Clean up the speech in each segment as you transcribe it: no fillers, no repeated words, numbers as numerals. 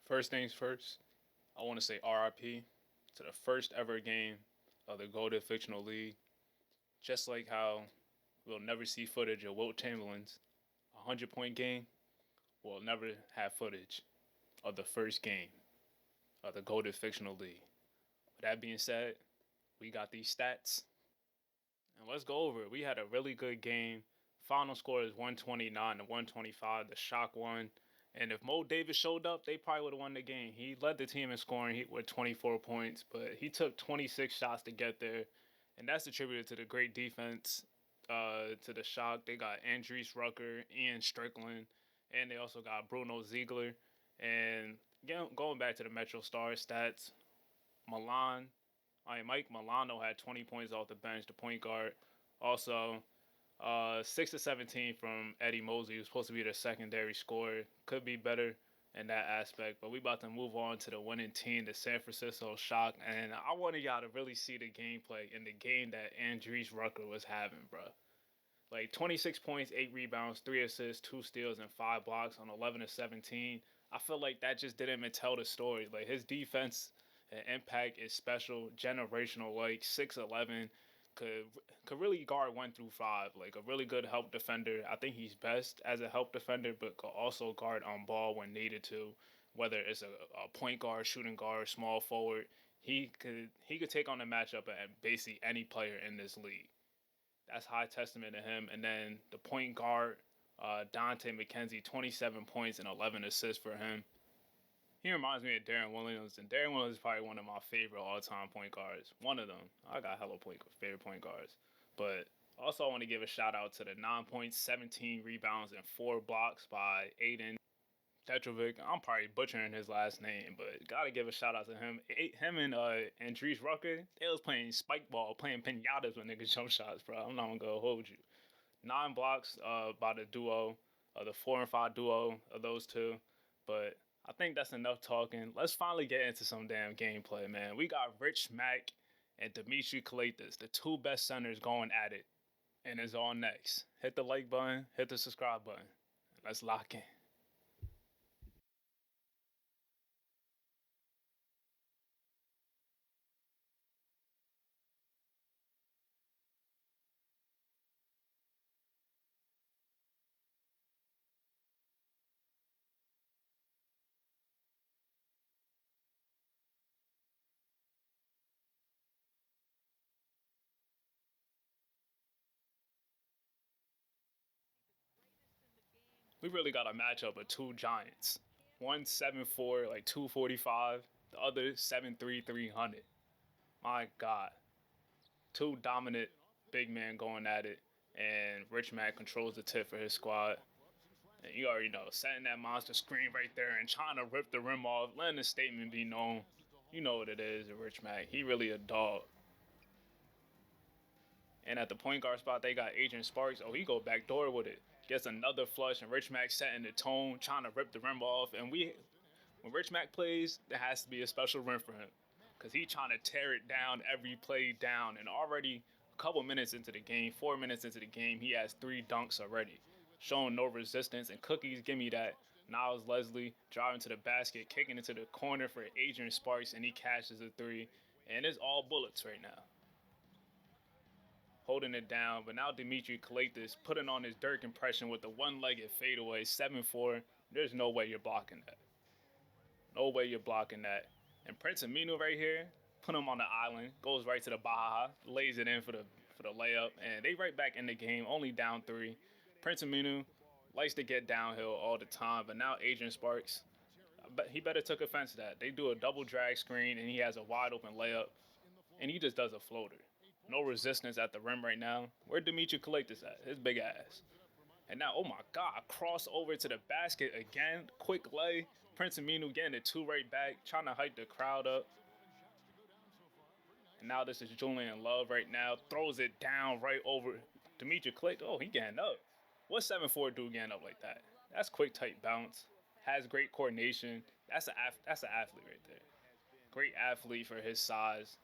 First things first, I want to say RIP to the first ever game of the GOATED Fictional League. Just like how we'll never see footage of Wilt Chamberlain's 100-point game, we'll never have footage of the first game of the GOATED Fictional League. With that being said, we got these stats, and let's go over it. We had a really good game. Final score is 129 to 125. The Shock won. And if Mo Davis showed up, they probably would have won the game. He led the team in scoring with 24 points, but he took 26 shots to get there. And that's attributed to the great defense to the Shock. They got Andries Rucker, Ian Strickland, and they also got Bruno Ziegler. And again, going back to the Metro Stars stats, Mike Milano had 20 points off the bench, the point guard. Also, 6 to 17 from Eddie Mosley, who's supposed to be their secondary scorer. Could be better in that aspect. But we about to move on to the winning team, the San Francisco Shock. And I wanted y'all to really see the gameplay in the game that Andries Rucker was having, bro. Like 26 points, 8 rebounds, 3 assists, 2 steals, and 5 blocks on 11 to 17. I feel like that just didn't even tell the story. Like his defense and impact is special, generational. Like 6'11", could really guard 1 through 5. Like a really good help defender. I think he's best as a help defender, but could also guard on ball when needed to. Whether it's a point guard, shooting guard, small forward, he could take on the matchup at basically any player in this league. That's high testament to him. And then the point guard, Dante McKenzie, 27 points and 11 assists for him. He reminds me of Darren Williams, and Darren Williams is probably one of my favorite all-time point guards. One of them. I got hella favorite point guards. But also I want to give a shout-out to the 9 points, 17 rebounds, and 4 blocks by Aiden Petrovic. I'm probably butchering his last name, but gotta give a shout-out to him. Him and Andries Rucker, they was playing spike ball, playing pinatas with niggas jump shots, bro. I'm not gonna hold you. 9 blocks by the duo, the 4 and 5 duo of those two. But I think that's enough talking. Let's finally get into some damn gameplay, man. We got Rich Mack and Dimitri Kalatis, the two best centers going at it. And it's all next. Hit the like button, hit the subscribe button. Let's lock in. We really got a matchup of two giants. One 7'4", like 245. The other 7'3", 300. My God. Two dominant big men going at it. And Rich Mack controls the tip for his squad. And you already know, setting that monster screen right there and trying to rip the rim off, letting the statement be known. You know what it is, Rich Mack. He really a dog. And at the point guard spot, they got Adrian Sparks. Oh, he go back door with it. Gets another flush, and Rich Mack setting the tone, trying to rip the rim off. And when Rich Mack plays, there has to be a special rim for him. Because he trying to tear it down every play down. And already a couple minutes into the game, 4 minutes into the game, he has 3 dunks already. Showing no resistance. And Cookies, give me that. Niles Leslie driving to the basket, kicking into the corner for Adrian Sparks, and he catches a 3. And it's all bullets right now. Holding it down, but now Dimitri Kalatis putting on his Dirk impression with the one-legged fadeaway, 7'4". There's no way you're blocking that. No way you're blocking that. And Prince Aminu right here, put him on the island, goes right to the Baja, lays it in for the layup, and they right back in the game, only down 3. Prince Aminu likes to get downhill all the time, but now Adrian Sparks, he better took offense to that. They do a double drag screen, and he has a wide open layup, and he just does a floater. No resistance at the rim right now. Where Dimitri Kalatis at? His big ass. And now, oh my God, cross over to the basket again. Quick lay. Prince Aminu getting the 2 right back, trying to hype the crowd up. And now this is Julian Love right now. Throws it down right over Dimitri Kalatis. Oh, he getting up. What 7'4" dude getting up like that? That's quick, tight bounce. Has great coordination. That's an athlete right there. Great athlete for his size.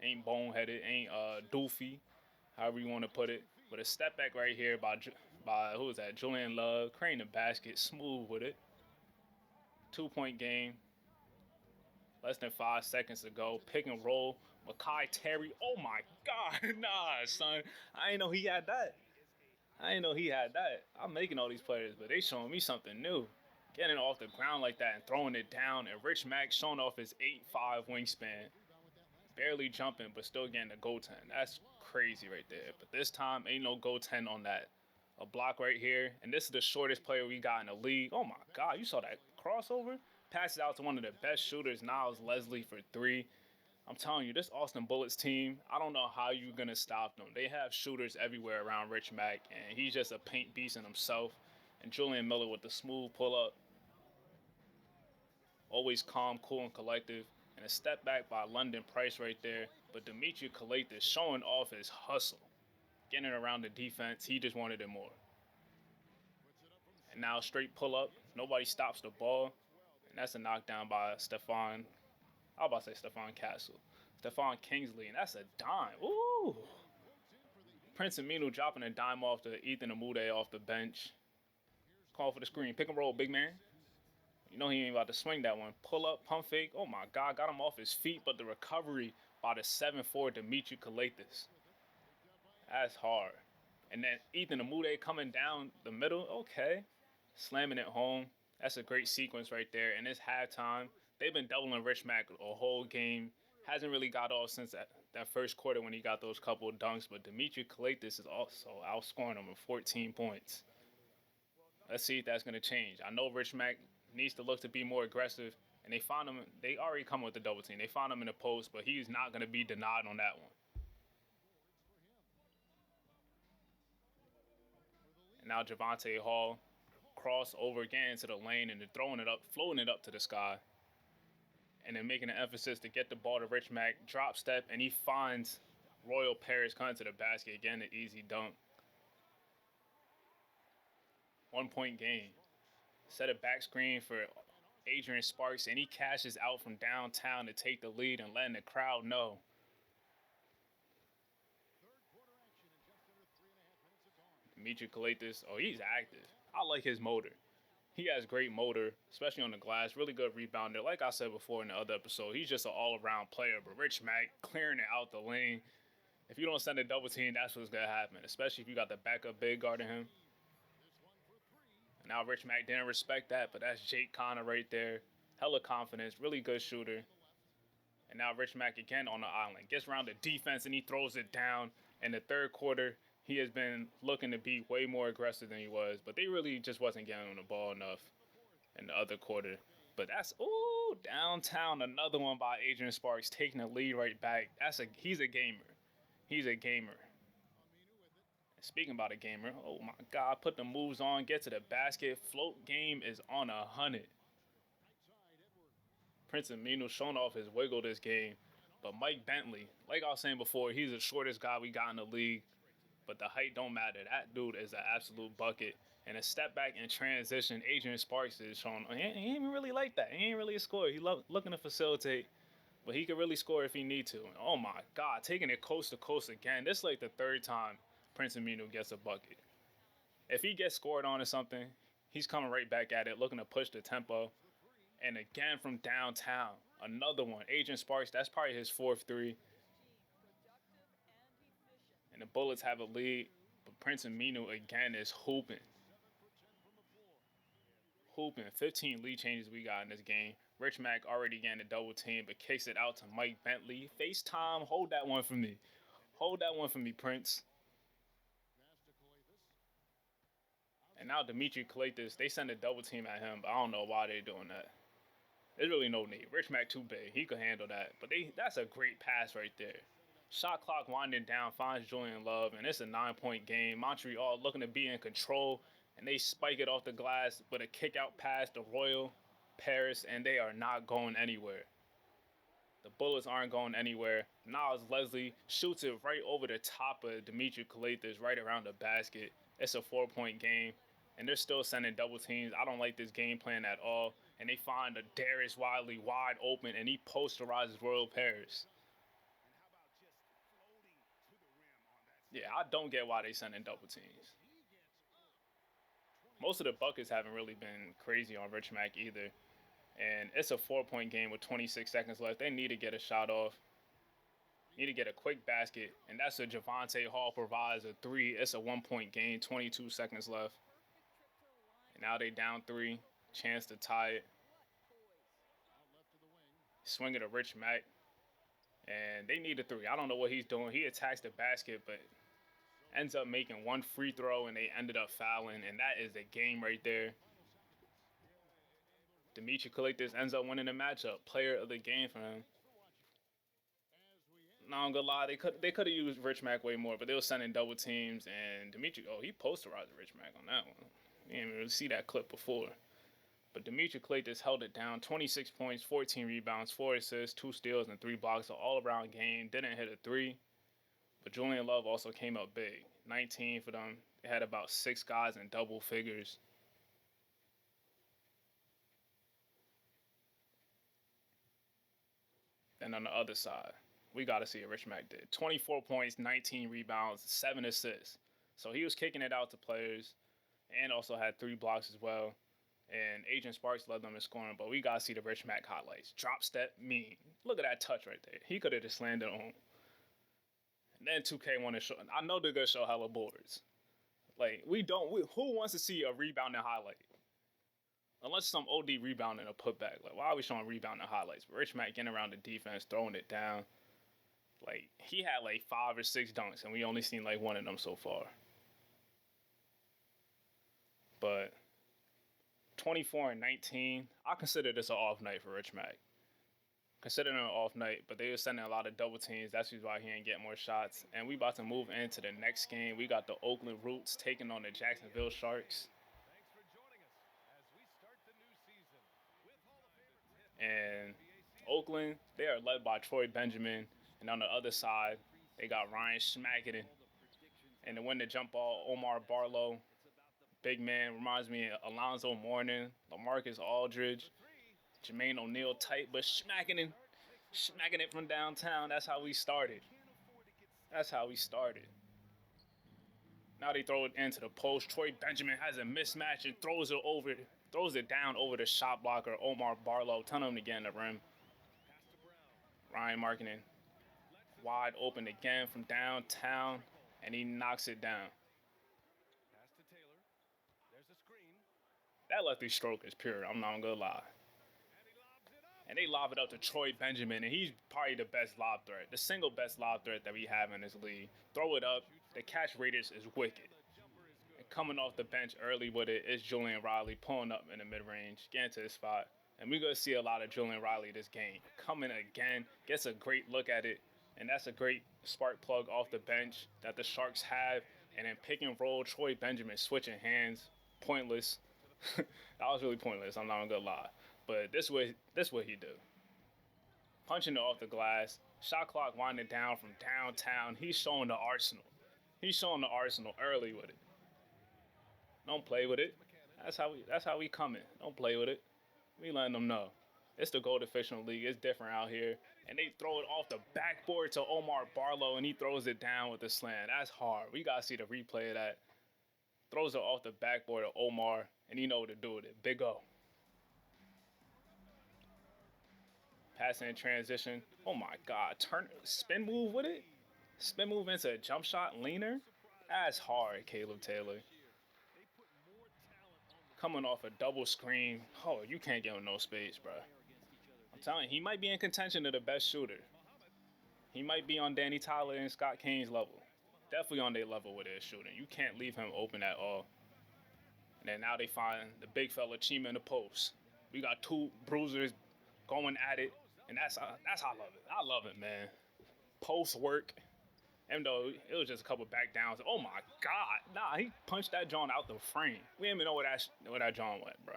Ain't boneheaded, ain't doofy, however you want to put it. But a step back right here by who is that? Julian Love, creating the basket, smooth with it. 2-point game. Less than 5 seconds to go. Pick and roll. Makai Terry. Oh my God. Nah, son. I ain't know he had that. I ain't know he had that. I'm making all these players, but they showing me something new. Getting off the ground like that and throwing it down. And Rich Mack showing off his 8'5" wingspan. Barely jumping, but still getting a goaltend. That's crazy right there. But this time, ain't no goaltend on that. A block right here. And this is the shortest player we got in the league. Oh my God, you saw that crossover? Passes out to one of the best shooters, Niles Leslie, for 3. I'm telling you, this Austin Bullets team, I don't know how you're going to stop them. They have shooters everywhere around Rich Mack, and he's just a paint beast in himself. And Julian Miller with the smooth pull-up. Always calm, cool, and collective. And a step back by London Price right there. But Dimitri Kalaitis showing off his hustle. Getting around the defense, he just wanted it more. And now straight pull-up. Nobody stops the ball. And that's a knockdown by Stephon. I was about to say Stephon Castle. Stephon Kingsley, and that's a dime. Ooh. Prince Aminu dropping a dime off to Ethan Amude off the bench. Call for the screen. Pick and roll, big man. You know he ain't about to swing that one. Pull up, pump fake. Oh my God, got him off his feet, but the recovery by the 7'4" Dimitri Kalaitis. That's hard. And then Ethan Amude coming down the middle. Okay. Slamming it home. That's a great sequence right there. And it's halftime. They've been doubling Rich Mack a whole game. Hasn't really got off since that first quarter when he got those couple of dunks. But Dimitri Kalaitis is also outscoring him with 14 points. Let's see if that's going to change. I know Rich Mack needs to look to be more aggressive. And they already come with the double team. They found him in the post, but he's not going to be denied on that one. And now Javonte Hall cross over again into the lane and they're throwing it up, floating it up to the sky. And then making an emphasis to get the ball to Rich Mack, drop step, and he finds Royal Paris coming to the basket. Again, an easy dunk. 1 point game. Set a back screen for Adrian Sparks, and he cashes out from downtown to take the lead and letting the crowd know. Dimitri Kalaitis, oh, he's active. I like his motor. He has great motor, especially on the glass. Really good rebounder. Like I said before in the other episode, he's just an all-around player. But Rich Mack clearing it out the lane. If you don't send a double team, that's what's going to happen. Especially if you got the backup big guarding him. And now Rich Mack didn't respect that, but that's Jake Connor right there. Hella confidence. Really good shooter. And now Rich Mack again on the island. Gets around the defense and he throws it down. In the third quarter, he has been looking to be way more aggressive than he was. But they really just wasn't getting on the ball enough in the other quarter. But that's, ooh, downtown. Another one by Adrian Sparks taking the lead right back. He's a gamer. He's a gamer. Speaking about a gamer, oh my God, put the moves on, get to the basket. Float game is on 100. Prince Aminu showing off his wiggle this game. But Mike Bentley, like I was saying before, he's the shortest guy we got in the league. But the height don't matter. That dude is an absolute bucket. And a step back in transition, Adrian Sparks is showing. He ain't even really like that. He ain't really a scorer. He looking to facilitate. But he can really score if he need to. And oh my God, taking it coast to coast again. This is like the third time Prince Aminu gets a bucket. If he gets scored on or something, he's coming right back at it, looking to push the tempo. And again from downtown, another one. Adrian Sparks, that's probably his 4th 3. And the Bullets have a lead, but Prince Aminu again is hooping. 15 lead changes we got in this game. Rich Mack already getting a double team, but kicks it out to Mike Bentley. FaceTime, hold that one for me. Hold that one for me, Prince. And now Dimitri Kalaitis, they send a double team at him, but I don't know why they're doing that. There's really no need. Rich Mack too big. He could handle that. But that's a great pass right there. Shot clock winding down, finds Julian Love, and it's a 9-point game. Montreal looking to be in control, and they spike it off the glass with a kick-out pass to Royal Paris, and they are not going anywhere. The Bullets aren't going anywhere. Niles Leslie shoots it right over the top of Dimitri Kalaitis, right around the basket. It's a 4-point game, and they're still sending double teams. I don't like this game plan at all. And they find a Darius Wiley wide open, and he posterizes Royal Paris. Yeah, I don't get why they sending double teams. Most of the buckets haven't really been crazy on Rich Mack either. And it's a 4-point game with 26 seconds left. They need to get a shot off. Need to get a quick basket, and that's a Javonte Hall provides a 3. It's a 1-point game, 22 seconds left. And now they down 3. Chance to tie it. Swing it to Rich Mack. And they need a 3. I don't know what he's doing. He attacks the basket, but ends up making one free throw, and they ended up fouling. And that is a game right there. Dimitri Collectus ends up winning the matchup. Player of the game for him. No, I'm gonna lie, they could have used Rich Mack way more, but they were sending double teams, and Dimitri, he posterized Rich Mack on that one. You didn't really see that clip before. But Dimitri Collectus held it down, 26 points, 14 rebounds, 4 assists, 2 steals, and 3 blocks, so all-around game. Didn't hit a 3, but Julian Love also came up big. 19 for them. They had about 6 guys in double figures. Then on the other side, we got to see what Rich Mack did. 24 points, 19 rebounds, 7 assists. So he was kicking it out to players and also had 3 blocks as well. And Agent Sparks led them in scoring, but we got to see the Rich Mack highlights. Drop step, mean. Look at that touch right there. He could have just landed on. And then 2K wanted to show. I know they're going to show hella boards. Like, who wants to see a rebounding highlight? Unless some OD rebounding a putback. Like, why are we showing rebounding highlights? But Rich Mack getting around the defense, throwing it down. Like, he had like 5 or 6 dunks, and we only seen like 1 of them so far. But 24 and 19, I consider this an off night for Rich Mack. Considering an off night, but they were sending a lot of double teams. That's why he ain't getting more shots. And we about to move into the next game. We got the Oakland Roots taking on the Jacksonville Sharks. And Oakland, they are led by Troy Benjamin. And on the other side, they got Ryan Schmackett. And to win the jump ball, Omar Barlow. Big man, reminds me of Alonzo Mourning, LaMarcus Aldridge, Jermaine O'Neal tight, but smacking it from downtown. That's how we started. Now they throw it into the post. Troy Benjamin has a mismatch and throws it down over the shot blocker, Omar Barlow, telling him to get in the rim. Ryan Markkinen wide open again from downtown, and he knocks it down. That lefty stroke is pure, I'm not gonna lie. And they lob it up to Troy Benjamin, and he's probably the best lob threat, the single best lob threat that we have in this league. Throw it up, the catch radius is wicked. And coming off the bench early with it is Julian Riley pulling up in the mid-range, getting to the spot. And we're going to see a lot of Julian Riley this game. Coming again, gets a great look at it, and that's a great spark plug off the bench that the Sharks have. And then pick and roll, Troy Benjamin switching hands, pointless. That was really pointless, I'm not gonna lie. But this what he do. Punching it off the glass, shot clock winding down from downtown. He's showing the arsenal. Early with it. Don't play with it. That's how we coming. Don't play with it. We letting them know. It's the GOATED Fictional League. It's different out here. And they throw it off the backboard to Omar Barlow, and he throws it down with a slam. That's hard. We gotta see the replay of that. Throws it off the backboard to Omar, and you know what to do with it. Big O. Passing in transition. Oh my God. Spin move with it? Spin move into a jump shot leaner? That's hard, Caleb Taylor. Coming off a double screen. Oh, you can't give him no space, bro. I'm telling you, he might be in contention to the best shooter. He might be on Danny Tyler and Scott Kane's level. Definitely on their level with their shooting. You can't leave him open at all. And then now they find the big fella Chima in the post. We got 2 bruisers going at it. And that's how I love it. I love it, man. Post work. Even though it was just a couple back downs. Oh my God. Nah, he punched that John out the frame. We didn't even know where that John went, bro.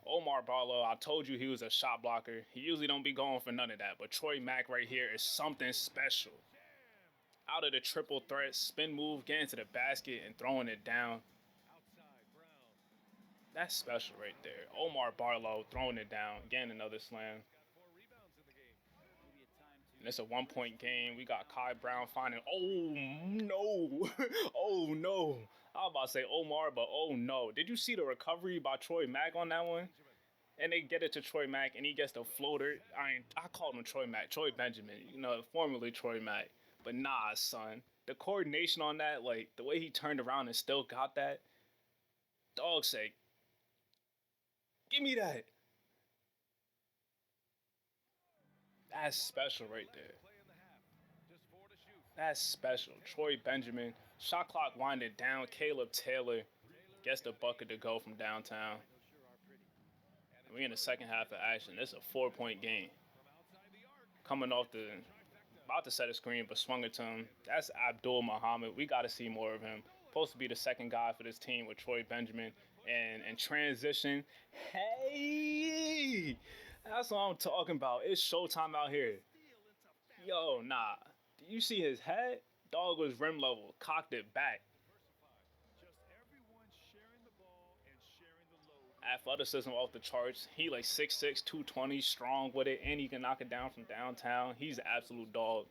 Omar Barlow, I told you he was a shot blocker. He usually don't be going for none of that. But Troy Mack right here is something special. Out of the triple threat, spin move, getting to the basket and throwing it down. That's special right there. Omar Barlow throwing it down, getting another slam. And it's a 1-point game. We got Kai Brown finding. Oh no! Oh no! I was about to say Omar, but oh no! Did you see the recovery by Troy Mack on that one? And they get it to Troy Mack, and he gets the floater. I called him Troy Mack, Troy Benjamin, formerly Troy Mack. But nah, son, the coordination on that, like the way he turned around and still got that, dog sake, give me that. That's special right there. That's special. Troy Benjamin, shot clock winded down. Caleb Taylor gets the bucket to go from downtown. We in the second half of action. This is a 4-point game. Coming off the about to set a screen, but swung it to him. That's Abdul Muhammad. We got to see more of him. Supposed to be the second guy for this team with Troy Benjamin. And transition. Hey! That's what I'm talking about. It's showtime out here. Yo, nah. Did you see his head? Dog was rim level. Cocked it back. Athleticism off the charts. He like 6'6", 220, strong with it, and he can knock it down from downtown. He's an absolute dog.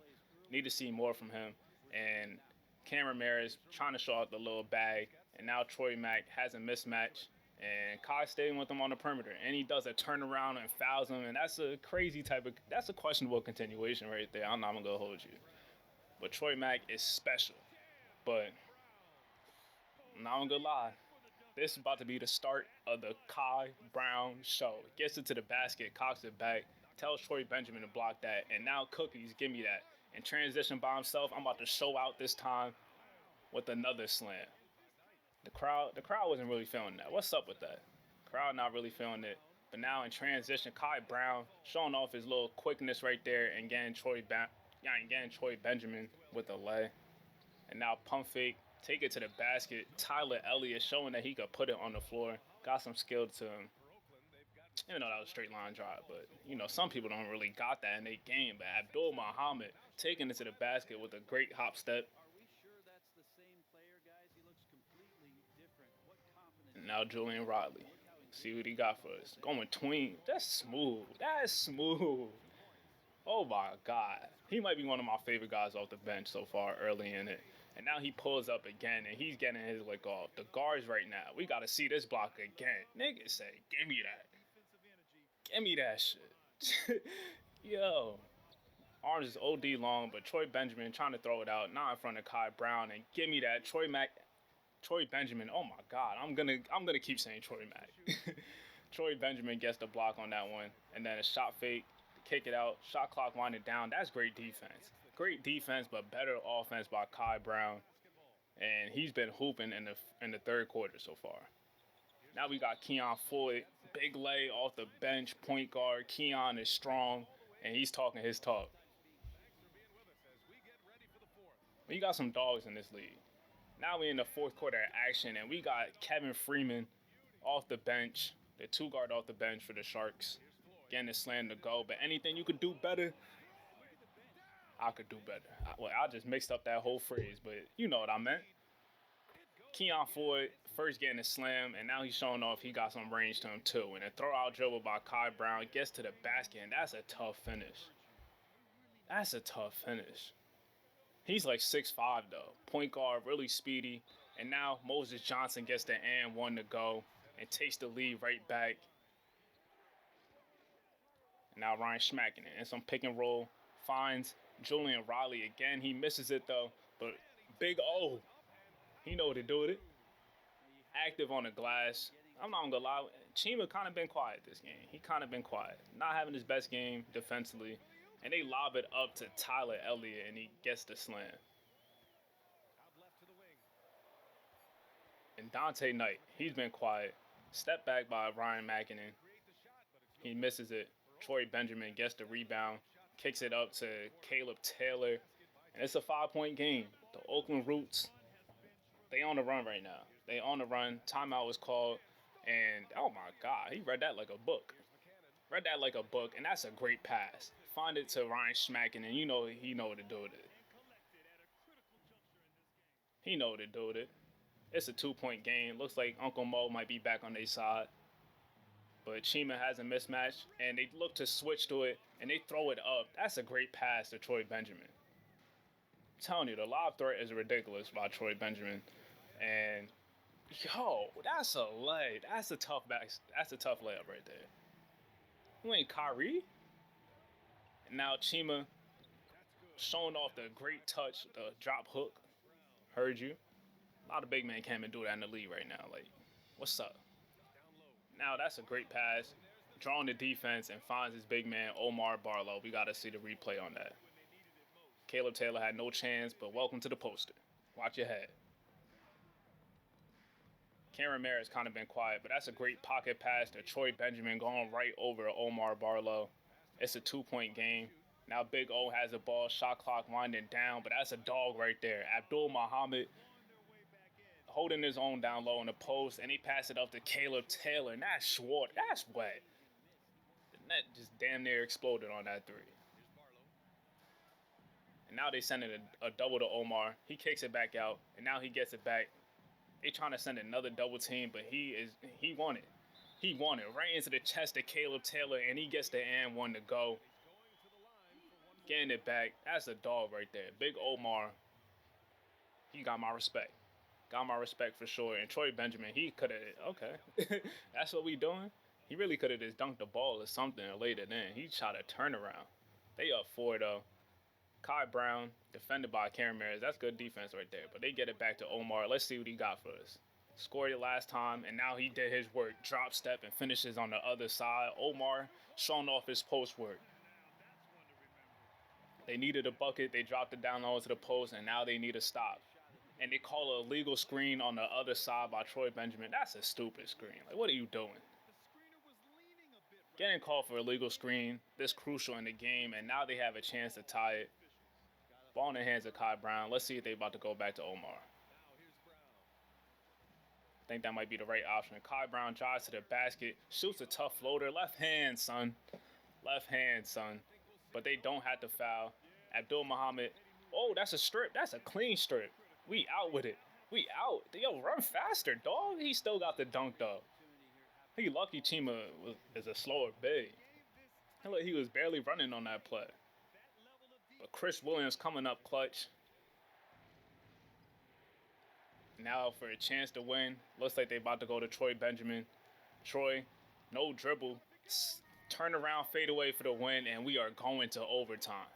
Need to see more from him. And Cameron Maris trying to show out the little bag. And now Troy Mack has a mismatch. And Kai staying with him on the perimeter. And he does a turnaround and fouls him. And that's a crazy that's a questionable continuation right there. I'm not going to hold you. But Troy Mack is special. But I'm not going to lie. This is about to be the start of the Kai Brown show. Gets it to the basket, cocks it back, tells Troy Benjamin to block that, and now Cookies, give me that. And transition by himself, I'm about to show out this time with another slam. The crowd wasn't really feeling that. What's up with that? Crowd not really feeling it. But now in transition, Kai Brown showing off his little quickness right there and getting Troy Benjamin with a lay. And now pump fake. Take it to the basket. Tyler Elliott showing that he could put it on the floor. Got some skill to him. Even though that was a straight line drive. But, some people don't really got that in their game. But Abdul Muhammad taking it to the basket with a great hop step. And now Julian Rodley. See what he got for us. Going tween. That's smooth. That's smooth. Oh, my God. He might be one of my favorite guys off the bench so far early in it. And now he pulls up again, and he's getting his lick off. The guards right now, we got to see this block again. Nigga say, give me that. Give me that shit. Yo. Arms is OD long, but Troy Benjamin trying to throw it out, not in front of Kai Brown, and give me that. Troy Benjamin, oh my God, I'm gonna keep saying Troy Mack. Troy Benjamin gets the block on that one, and then a shot fake, kick it out, shot clock winding down. That's great defense. Great defense, but better offense by Kai Brown. And he's been hooping in the third quarter so far. Now we got Keon Floyd. Big lay off the bench, point guard. Keon is strong, and he's talking his talk. We got some dogs in this league. Now we in the fourth quarter action, and we got Kevin Freeman off the bench. The two guard off the bench for the Sharks. Getting the slam to go, but anything you could do better, I could do better. I just mixed up that whole phrase, but you know what I meant. Keon Floyd first getting a slam, and now he's showing off he got some range to him too. And a throw-out dribble by Kai Brown gets to the basket, and that's a tough finish. That's a tough finish. He's like 6'5", though. Point guard, really speedy. And now Moses Johnson gets the and one to go and takes the lead right back. And now Ryan smacking it. And some pick and roll finds Julian Rodley again. He misses it though, but Big O, he know what to do with it. Active on the glass. I'm not gonna lie, Chima kind of been quiet this game. He kind of been quiet, not having his best game defensively. And they lob it up to Tyler Elliott, and he gets the slam. And Dante Knight, he's been quiet. Step back by Ryan McKinnon. He misses it. Troy Benjamin gets the rebound. Kicks it up to Caleb Taylor. And it's a 5-point game. The Oakland Roots, they on the run right now. They on the run. Timeout was called. And, oh my God, he read that like a book. And that's a great pass. Find it to Ryan Schmacken, and he know what to do with it. He know what to do with it. It's a 2-point game. Looks like Uncle Mo might be back on their side. But Chima has a mismatch, and they look to switch to it, and they throw it up. That's a great pass to Troy Benjamin. I'm telling you, the lob threat is ridiculous by Troy Benjamin. And, yo, that's a lay. That's a tough layup right there. You ain't Kyrie. And now Chima showing off the great touch, the drop hook. Heard you. A lot of big men can't even do that in the league right now. Like, what's up? Now that's a great pass. Drawing the defense and finds his big man Omar Barlow. We got to see the replay on that. Caleb Taylor had no chance, but welcome to the poster. Watch your head. Cameron Mayer has kind of been quiet, but that's a great pocket pass to Troy Benjamin going right over Omar Barlow. It's a 2-point game. Now Big O has the ball, shot clock winding down, but that's a dog right there. Abdul Muhammad holding his own down low in the post, and he passed it up to Caleb Taylor. And that's short. That's wet. The net just damn near exploded on that three. And now they send it a double to Omar. He kicks it back out, and now he gets it back. They trying to send another double team, but he won it. He won it right into the chest of Caleb Taylor, and he gets the and one to go. Getting it back. That's a dog right there. Big Omar. He got my respect. Got my respect for sure. And Troy Benjamin, he could have, okay. That's what we doing? He really could have just dunked the ball or something or laid it in. He shot a turnaround. They up 4 though. Kai Brown, defended by Cameron Mayer. That's good defense right there. But they get it back to Omar. Let's see what he got for us. Scored it last time, and now he did his work. Drop step and finishes on the other side. Omar showing off his post work. They needed a bucket. They dropped it down low to the post, and now they need a stop. And they call a illegal screen on the other side by Troy Benjamin. That's a stupid screen. Like, what are you doing? Getting called for a illegal screen, this crucial in the game, and now they have a chance to tie it. Ball in the hands of Kai Brown. Let's see if they about to go back to Omar. I think that might be the right option. Kai Brown drives to the basket, shoots a tough floater. Left hand, son. Left hand, son. But they don't have to foul. Abdul Muhammad. Oh, that's a strip. That's a clean strip. We out with it. We out. Yo, run faster, dog. He still got the dunk, though. He lucky Chima is a slower big. He was barely running on that play. But Chris Williams coming up clutch. Now for a chance to win. Looks like they about to go to Troy Benjamin. Troy, no dribble. Turn around, fade away for the win, and we are going to overtime.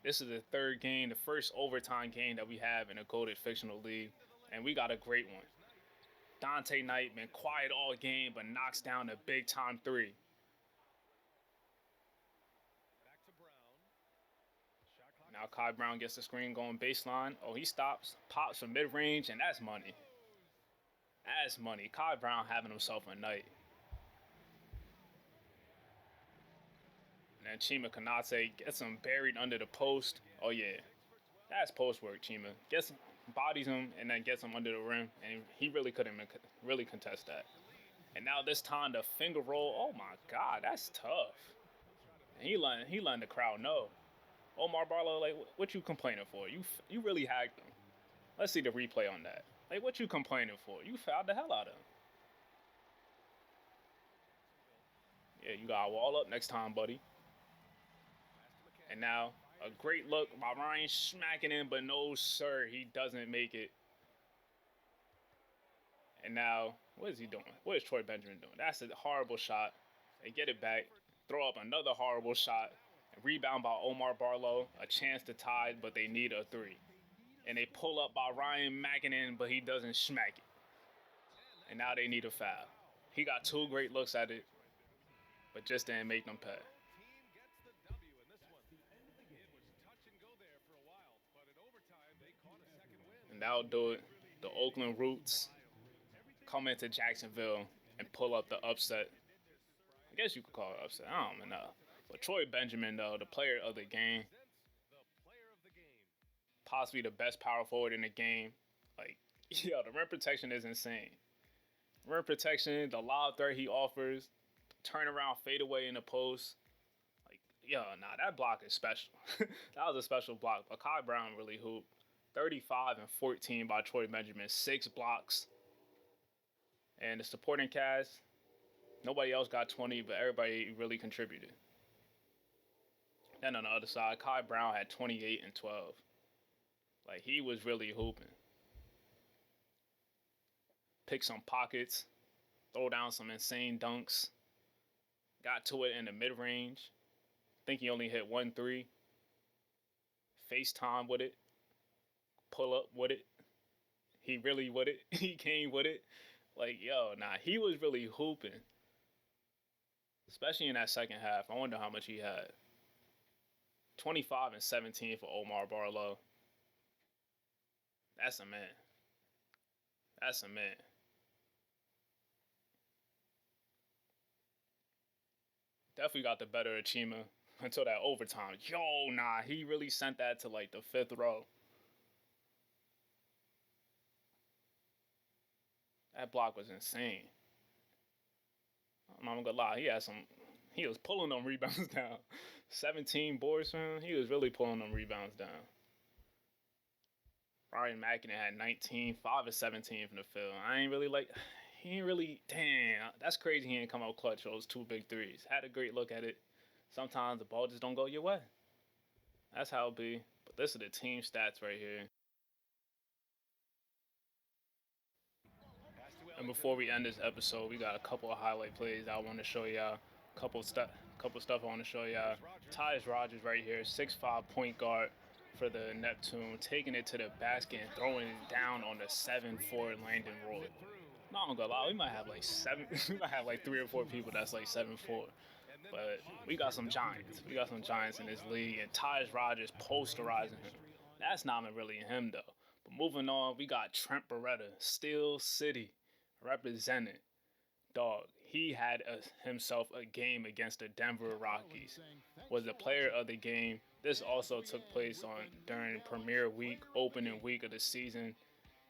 This is the third game, the first overtime game that we have in a GOATED Fictional League, and we got a great one. Dante Knight been quiet all game, but knocks down a big-time three. Now Kai Brown gets the screen going baseline. Oh, he stops, pops from mid-range, and that's money. That's money. Kai Brown having himself a night. And then Chima Konate gets him buried under the post. Oh, yeah. That's post work, Chima. Bodies him and then gets him under the rim. And he really couldn't really contest that. And now this time the finger roll. Oh, my God. That's tough. And he letting the crowd know. Omar Barlow, like, what you complaining for? You really hacked him. Let's see the replay on that. Like, what you complaining for? You fouled the hell out of him. Yeah, you got to wall up next time, buddy. And now, a great look by Ryan smacking in, but no, sir, he doesn't make it. And now, what is he doing? What is Troy Benjamin doing? That's a horrible shot. They get it back, throw up another horrible shot. Rebound by Omar Barlow, a chance to tie, but they need a three. And they pull up by Ryan Mackinnon, but he doesn't smack it. And now they need a foul. He got 2 great looks at it, but just didn't make them pay. And that'll do it. The Oakland Roots come into Jacksonville and pull up the upset. I guess you could call it upset. I don't even know. But Troy Benjamin, though, the player of the game, possibly the best power forward in the game. Like, yo, the rim protection is insane. Rim protection, the lob threat he offers, turnaround fadeaway in the post. Like, yo, nah, that block is special. That was a special block. But Kai Brown really hooped. 35 and 14 by Troy Benjamin. 6 blocks. And the supporting cast, nobody else got 20, but everybody really contributed. Then on the other side, Kai Brown had 28 and 12. Like, he was really hooping. Pick some pockets, throw down some insane dunks. got to it in the mid range. I think he only hit 1 3. FaceTime with it, pull up with it. He really with it. He came with it. Like, yo, nah, he was really hooping. Especially in that second half. I wonder how much he had. 25 and 17 for Omar Barlow. That's a man. That's a man. Definitely got the better of Chima until that overtime. Yo, nah, he really sent that to like the fifth row. That block was insane. I'm not gonna lie, he was pulling them rebounds down. 17 boards, man. He was really pulling them rebounds down. Ryan Mackinnon had 19, 5 of 17 from the field. He ain't really, damn, that's crazy he ain't come out clutch those 2 big threes. Had a great look at it. Sometimes the ball just don't go your way. That's how it be. But this is the team stats right here. And before we end this episode, we got a couple of highlight plays I want to show y'all. Couple stuff I want to show y'all. Tyus Rogers right here, 6'5" point guard for the Neptune, taking it to the basket and throwing it down on the 7'4" Landon Roy. Not gonna lie, we might have like 3 or 4 people that's like 7'4". But we got some giants. We got some giants in this league, and Tyus Rogers posterizing him. That's not really him though. But moving on, we got Trent Beretta, Steel City, representing. Dog, he had himself a game against the Denver Rockies. Was the player of the game. This also took place during premiere week, opening week of the season,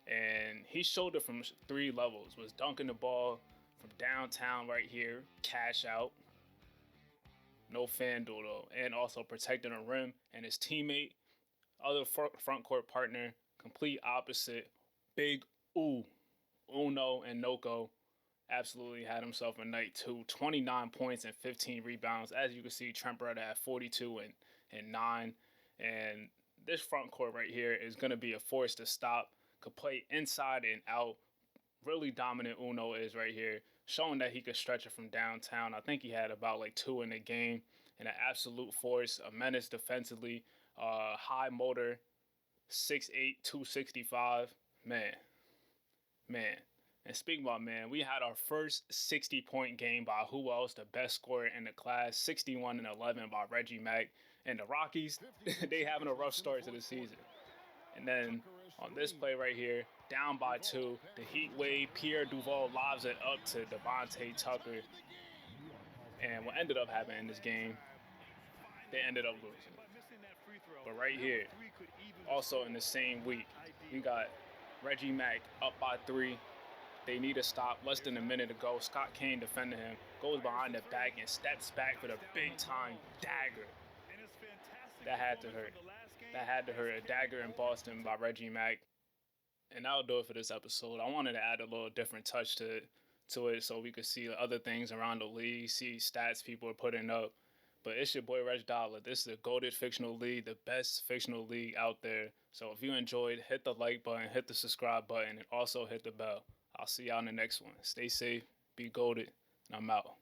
and he showed it from 3 levels. Was dunking the ball from downtown right here, cash out, no FanDuel though, and also protecting the rim and his teammate, other front court partner, complete opposite, Big Uno and Noko. Absolutely had himself a night too. 29 points and 15 rebounds. As you can see, Trent Beretta had 42 and 9. And this front court right here is going to be a force to stop. Could play inside and out. Really dominant Uno is right here. Showing that he could stretch it from downtown. I think he had about like 2 in the game. And an absolute force. A menace defensively. High motor. 6'8", 265. Man. And speaking about, man, we had our first 60-point game by who else? The best scorer in the class, 61 and 11 by Reggie Mack. And the Rockies, they having a rough start to the season. And then on this play right here, down by 2, the heat wave, Pierre Duval lobs it up to Devontae Tucker. And what ended up happening in this game, they ended up losing. But right here, also in the same week, we got Reggie Mack up by 3. They need to stop. Less than a minute to go. Scott Kane defending him. Goes behind the back and steps back for the big-time dagger. That had to hurt. A dagger in Boston by Reggie Mack. And that'll do it for this episode. I wanted to add a little different touch to it so we could see other things around the league, see stats people are putting up. But it's your boy Reg Dollar. This is the GOATED Fictional League, the best fictional league out there. So if you enjoyed, hit the like button, hit the subscribe button, and also hit the bell. I'll see y'all in the next one. Stay safe, be goated, and I'm out.